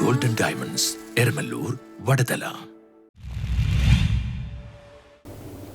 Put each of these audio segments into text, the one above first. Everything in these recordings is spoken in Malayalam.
Golden Diamonds Eramallur Vadathala.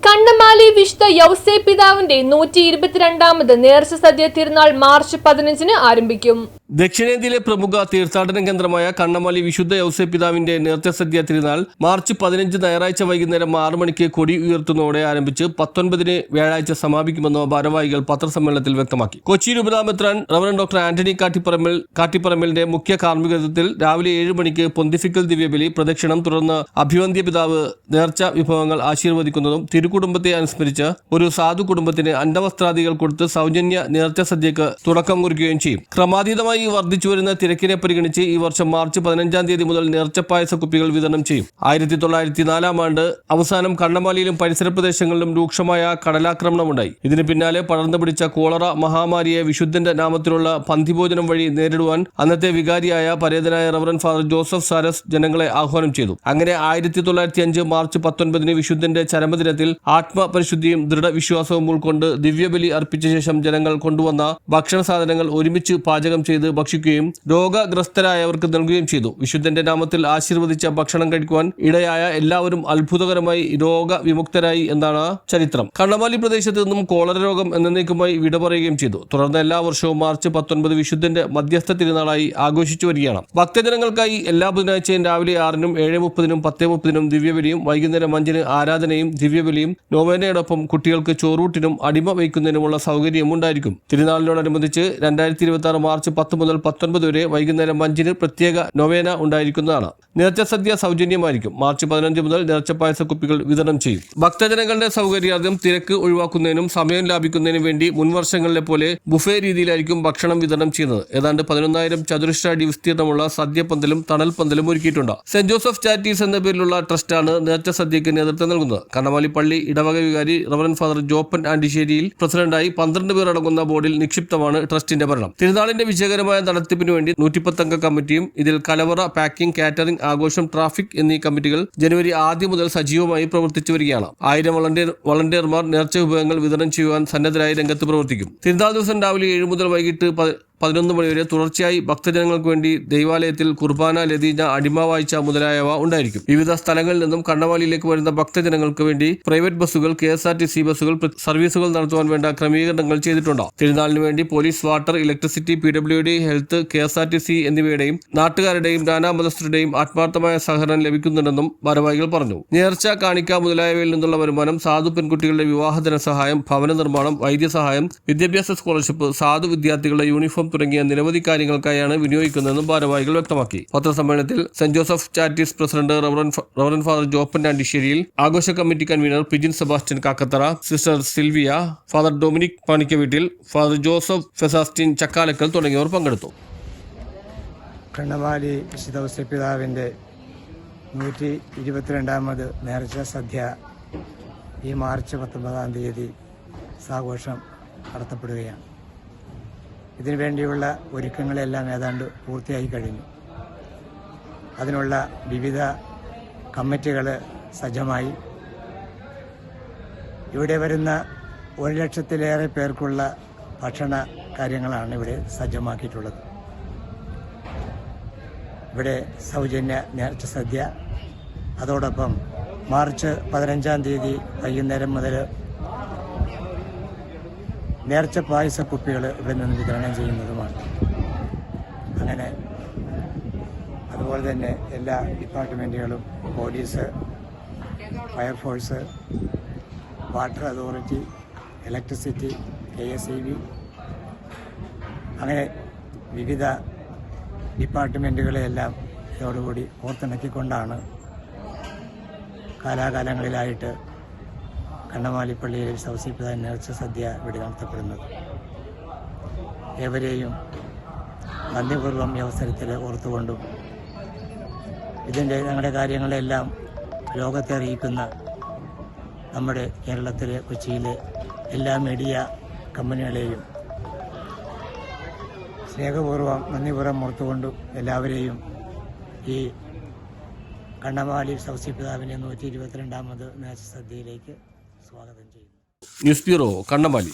കണ്ണമാലി വിശുദ്ധ യൗസേപ്പ് പിതാവിന്റെ 122ാമത് നേർച്ച സദ്യ തിരുനാൾ മാർച്ച് 15 ആരംഭിക്കും. ദക്ഷിണേന്ത്യയിലെ പ്രമുഖ തീർത്ഥാടന കേന്ദ്രമായ കണ്ണമാലി വിശുദ്ധ യൗസേപ്പ് പിതാവിന്റെ നേർച്ച സദ്യ തിരുനാൾ മാർച്ച് 15 ഞായറാഴ്ച വൈകുന്നേരം 6 മണിക്ക് കൊടി ഉയർത്തുന്നതോടെ ആരംഭിച്ച് 19 വ്യാഴാഴ്ച സമാപിക്കുമെന്ന് ഭാരവാഹികൾ പത്രസമ്മേളനത്തിൽ വ്യക്തമാക്കി. കൊച്ചി രൂപതാമെത്രാൻ റവറൻ ഡോക്ടർ ആന്റണി കാട്ടിപ്പറമ്പിലിന്റെ മുഖ്യ കാർമ്മികത്വത്തിൽ രാവിലെ 7 മണിക്ക് പൊന്തിഫിക്കൽ ദിവ്യബലി പ്രദക്ഷിണം, തുടർന്ന് അഭിവന്ദ്യ പിതാവ് നേർച്ച വിഭവങ്ങൾ ആശീർവദിക്കുന്നതും തിരുക്കുടുംബത്തെ അനുസ്മരിച്ച് ഒരു സാധു കുടുംബത്തിന് അന്നവസ്ത്രാദികൾ കൊടുത്ത് സൗജന്യ നേർച്ച സദ്യക്ക് തുടക്കം കുറിക്കുകയും ചെയ്യും. ക്രമാതീതമായി വർദ്ധിച്ചുവരുന്ന തിരക്കിനെ പരിഗണിച്ച് ഈ വർഷം മാർച്ച് 15 തീയതി മുതൽ നേർച്ചപ്പായസ കുപ്പികൾ വിതരണം ചെയ്യും. 1904 ആണ്ട് അവസാനം കണ്ണമാലിയിലും പരിസര പ്രദേശങ്ങളിലും രൂക്ഷമായ കടലാക്രമണമുണ്ടായി. ഇതിന് പിന്നാലെ പടർന്നു പിടിച്ച കോളറ മഹാമാരിയെ വിശുദ്ധന്റെ നാമത്തിലുള്ള പന്തിഭോജനം വഴി നേരിടുവാൻ അന്നത്തെ വികാരിയായ പരേതനായ റവറൻ ഫാദർ ജോസഫ് സാരസ് ജനങ്ങളെ ആഹ്വാനം ചെയ്തു. അങ്ങനെ 1905 മാർച്ച് 19 വിശുദ്ധന്റെ ചരമദിനത്തിൽ ആത്മപരിശുദ്ധിയും ദൃഢവിശ്വാസവും ഉൾക്കൊണ്ട് ദിവ്യബലി അർപ്പിച്ച ശേഷം ജനങ്ങൾ കൊണ്ടുവന്ന ഭക്ഷണ സാധനങ്ങൾ ഒരുമിച്ച് പാചകം ചെയ്ത് ഭക്ഷിക്കുകയും രോഗഗ്രസ്തരായവർക്ക് നൽകുകയും ചെയ്തു. വിശുദ്ധന്റെ നാമത്തിൽ ആശീർവദിച്ച ഭക്ഷണം കഴിക്കുവാൻ ഇടയായ എല്ലാവരും അത്ഭുതകരമായി രോഗവിമുക്തരായി എന്നാണ് ചരിത്രം. കണ്ണമാലി പ്രദേശത്ത് നിന്നും കോളറ രോഗം എന്നേക്കുമായി വിട പറയുകയും ചെയ്തു. തുടർന്ന് എല്ലാ വർഷവും മാർച്ച് 19 വിശുദ്ധന്റെ മധ്യസ്ഥ തിരുനാളായി ആഘോഷിച്ചു വരികയാണ്. ഭക്തജനങ്ങൾക്കായി എല്ലാ ബുധനാഴ്ചയും രാവിലെ 6-നും 7:30-നും 10:30-നും ദിവ്യബലിയും വൈകുന്നേരം 5-ന് ആരാധനയും ദിവ്യബലിയും നോവേനയോടൊപ്പം കുട്ടികൾക്ക് ചോറൂട്ടിനും അടിമ വയ്ക്കുന്നതിനുമുള്ള സൗകര്യം ഉണ്ടായിരിക്കും. തിരുനാളിനോടനുബന്ധിച്ച് 2026 മാർച്ച് 10 മുതൽ 19 വരെ വൈകുന്നേരം 5-ന് പ്രത്യേക നൊവേന ഉണ്ടായിരിക്കുന്നതാണ്. നേർച്ച സദ്യ സൗജന്യമായിരിക്കും. മാർച്ച് 15 മുതൽ നേർച്ച പായസ കുപ്പികൾ വിതരണം ചെയ്യും. ഭക്തജനങ്ങളുടെ സൗകര്യാർത്ഥം തിരക്ക് ഒഴിവാക്കുന്നതിനും സമയം ലാഭിക്കുന്നതിനും വേണ്ടി മുൻവർഷങ്ങളിലെ പോലെ ബുഫേ രീതിയിലായിരിക്കും ഭക്ഷണം വിതരണം ചെയ്യുന്നത്. ഏതാണ്ട് 11,000 ചതുരശ്ര അടി വിസ്തീർണമുള്ള സദ്യപ്പന്തലും തണൽ പന്തലും ഒരുക്കിയിട്ടുണ്ട്. സെന്റ് ജോസഫ് ചാരിറ്റീസ് എന്ന പേരിലുള്ള ട്രസ്റ്റാണ് നേർച്ച സദ്യക്ക് നേതൃത്വം നൽകുന്നത്. കണ്ണമാലി പള്ളി ഇടവക വികാരി റവറൻ ഫാദർ ജോപ്പൻ ആണ്ടിശ്ശേരിയിൽ പ്രസിഡന്റായി 12 പേർ അടങ്ങുന്ന ബോർഡിൽ നിക്ഷിപ്തമാണ് ട്രസ്റ്റിന്റെ ഭരണം. തിരുനാളിന്റെ വിജയകരമായ നടത്തിപ്പിനു വേണ്ടി 110 അംഗ കമ്മിറ്റിയും ഇതിൽ കലവറ, പാക്കിംഗ്, കാറ്ററിംഗ്, ആഘോഷം, ട്രാഫിക് എന്നീ കമ്മിറ്റികൾ ജനുവരി 1 മുതൽ സജീവമായി പ്രവർത്തിച്ചു വരികയാണ്. 1000 വളണ്ടിയർമാർ നേർച്ച വിഭവങ്ങൾ വിതരണം ചെയ്യുവാൻ സന്നദ്ധരായി രംഗത്ത് പ്രവർത്തിക്കും. തിരുനാൾ ദിവസം രാവിലെ 7 മുതൽ വൈകിട്ട് 11 മണി വരെ തുടർച്ചയായി ഭക്തജനങ്ങൾക്ക് വേണ്ടി ദൈവാലയത്തിൽ കുർബാന, ലതീജ, അടിമ വായിച്ച മുതലായവ ഉണ്ടായിരിക്കും. വിവിധ സ്ഥലങ്ങളിൽ നിന്നും കണ്ണമാലിയിലേക്ക് വരുന്ന ഭക്തജനങ്ങൾക്ക് വേണ്ടി പ്രൈവറ്റ് ബസ്സുകൾ, KSRTC ബസ്സുകൾ സർവീസുകൾ നടത്തുവാൻ വേണ്ട ക്രമീകരണങ്ങൾ ചെയ്തിട്ടുണ്ട്. തിരുനാളിന് വേണ്ടി police, water, electricity, PWD, health, KSRTC എന്നിവയുടെയും നാട്ടുകാരുടെയും നാനാമതസ്ഥരുടെയും ആത്മാർത്ഥമായ സഹകരണം ലഭിക്കുന്നുണ്ടെന്നും ഭാരവാഹികൾ പറഞ്ഞു. നേർച്ച, കാണിക്ക മുതലായവയിൽ നിന്നുള്ള വരുമാനം സാധു പെൺകുട്ടികളുടെ വിവാഹ ധനസഹായം, ഭവന നിർമ്മാണം, വൈദ്യസഹായം, വിദ്യാഭ്യാസ സ്കോളർഷിപ്പ്, സാധു വിദ്യാർത്ഥികളുടെ യൂണിഫോം തുടങ്ങിയ നിരവധി കാര്യങ്ങൾക്കായാണ് വിനിയോഗിക്കുന്നതെന്നും ഭാരവാഹികൾ വ്യക്തമാക്കി. പത്രസമ്മേളനത്തിൽ saint Joseph charities president reverend father Joppan ആണ്ടിശ്ശേരിയിൽ, ആഘോഷ കമ്മിറ്റി കൺവീനർ പിജിൻ Sebastian Kakkathara, sister Sylvia, father Dominic പണിക്കവീട്ടിൽ, ഫാദർ ജോസഫ് ഫെസാസ്റ്റിൻ ചക്കാലക്കൽ തുടങ്ങിയവർ പങ്കെടുത്തു. കണ്ണമാലി വിശുദ്ധ യൗസേപ്പ് പിതാവിന്റെ 122ാമത് നേർച്ച സദ്യ ഈ മാർച്ച് 19 തീയതി സാഘോഷം നടത്തപ്പെടുകയാണ്. ഇതിനു വേണ്ടിയുള്ള ഒരുക്കങ്ങളെല്ലാം ഏതാണ്ട് പൂർത്തിയായി കഴിഞ്ഞു. അതിനുള്ള വിവിധ കമ്മിറ്റികൾ സജ്ജമായി. ഇവിടെ വരുന്ന 1,00,000-ലേറെ പേർക്കുള്ള ഭക്ഷണ കാര്യങ്ങളാണ് ഇവിടെ സജ്ജമാക്കിയിട്ടുള്ളത്. ഇവിടെ സൗജന്യ നേർച്ച സദ്യ, അതോടൊപ്പം മാർച്ച് 15 തീയതി വൈകുന്നേരം മുതൽ നേർച്ച പായസ കുപ്പികൾ ഇവിടെ നിന്ന് വിതരണം ചെയ്യുന്നതുമാണ്. അങ്ങനെ അതുപോലെ തന്നെ എല്ലാ ഡിപ്പാർട്ട്മെൻറ്റുകളും, police, fire force, water authority, electricity, KSEB, അങ്ങനെ വിവിധ ഡിപ്പാർട്ട്മെൻറ്റുകളെയെല്ലാം ഇതോടുകൂടി ഓർത്തിണക്കിക്കൊണ്ടാണ് കാലാകാലങ്ങളിലായിട്ട് കണ്ണമാലി പള്ളിയിൽ യൗസേപ്പ് പിതാവിന്റെ നേർച്ച സദ്യ ഇവിടെ നടത്തപ്പെടുന്നത്. ഏവരെയും നന്ദിപൂർവ്വം ഈ അവസരത്തിൽ ഓർത്തുകൊണ്ടും ഞങ്ങളുടെ കാര്യങ്ങളെല്ലാം ലോകത്തെ അറിയിക്കുന്ന നമ്മുടെ കേരളത്തിലെ, കൊച്ചിയിലെ എല്ലാ മീഡിയ കമ്പനികളെയും സ്നേഹപൂർവ്വം നന്ദിപൂർവ്വം ഓർത്തുകൊണ്ടും എല്ലാവരെയും ഈ കണ്ണമാലി യൗസേപ്പ് പിതാവിന്റെ 122ാമത് നേർച്ച സദ്യയിലേക്ക് സ്വാഗതം ചെയ്യുന്നു. News bureau, Kannamaly.